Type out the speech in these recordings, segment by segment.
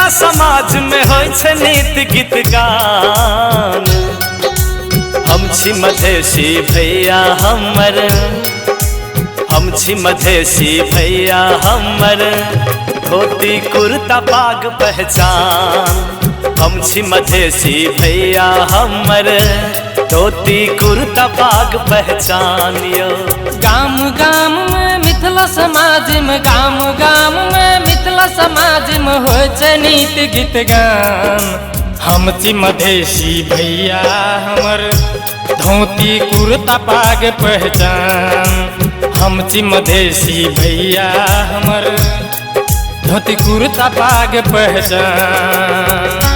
मिथिला समाज में होय छै नीति गीत गान। हम छी मधेसी भैया हमर, हम छी मधेसी भैया हमर, धोती कुर्ता पाग पहचान। हम छी मधेसी भैया हमर, धोती कुर्ता पाग पहचान यो। गाम गाम में मिथिला समाज में, गाम गाम में मिथिला समाज में होय छै नीति गीत गान। हम छी मधेसी भैया हमर, धोती कुर्ता पाग पहचान। हम छी मधेसी भैया हमर, धोती कुर्ता पाग पहचान।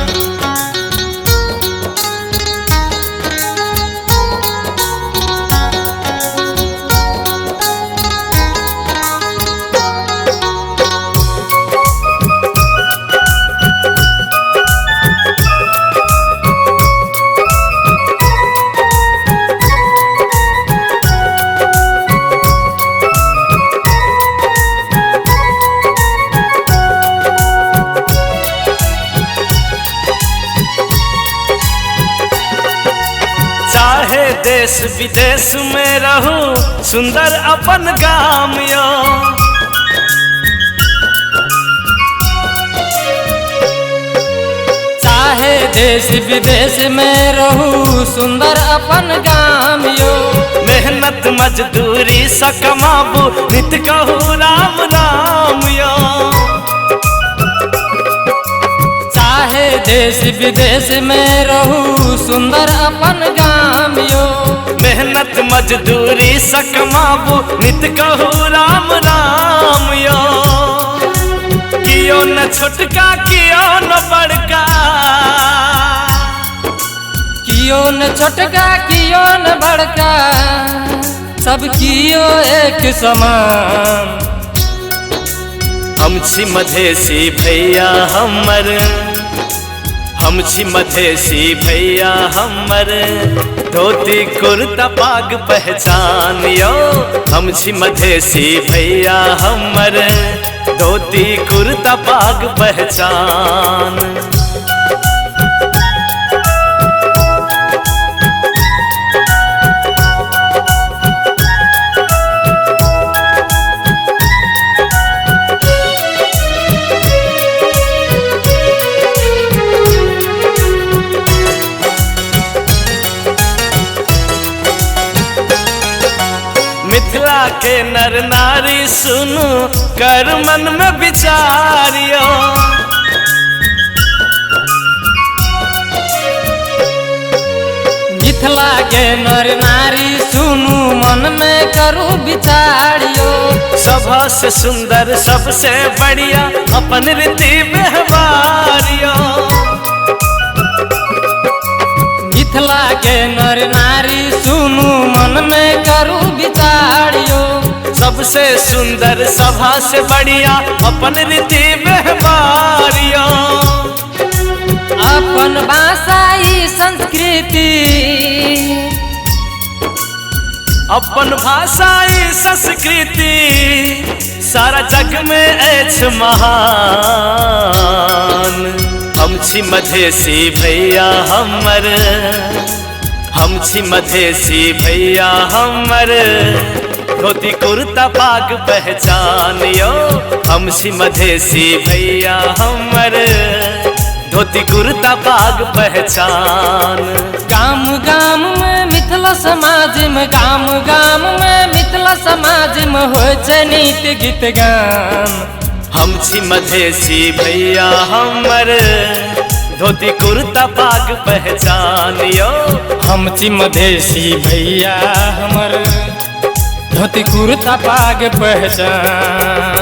चाहे देश विदेश में रहूं, सुंदर अपन गाम यो। चाहे देश विदेश में रहूं, सुंदर अपन गाम यो। मेहनत मजदूरी सा कमाबू, नित कहू राम राम यो। चाहे देश विदेश में रहूं, सुंदर अपन गाम यो। मेहनत मजदूरी सा कमाबू, नित कहू राम राम यो। कियो न छोटका कियो न बड़का, कियो न छोटका कियो न बड़का, सब कियो एक समान। हम छी मधेसी भैया हमर, हम छी मधेसी भैया हमर, धोती कुर्ता पाग पहचान यो। हम छी मधेसी भैया हमर, धोती कुर्ता पाग पहचान। मिथिला के नर नारी सुनु, कर मन में विचारियो। मिथिला के नर नारी सुनु, मन में करू विचारियो। सभा से सुंदर सबसे बढ़िया, अपन रीति व्यवहारियो। मिथिला के नर नारी सुनु, मन में करू विचारियो। सबसे सुंदर सभा से बढ़िया, अपन रीति व्यवहारियो। अपन भाषा ई संस्कृति, अपन भाषा ई संस्कृति, सारा जग में अछि महान। हम छी मधेसी भैया हमर, हम छी मधेसी भैया हमर, धोती कुर्ता पाग पहचान यो। हम छी मधेसी भैया हमर, धोती कुर्ता पाग पहचान। गाम गाम में मिथिला समाज में, गाम गाम में मिथिला समाज में होय छै नीति गीत गान। हम छी मधेसी भैया हमर, धोती कुर्ता पाग पहचान यो। हम छी मधेसी भैया हमर, धोती कुर्ता पाग पहचान।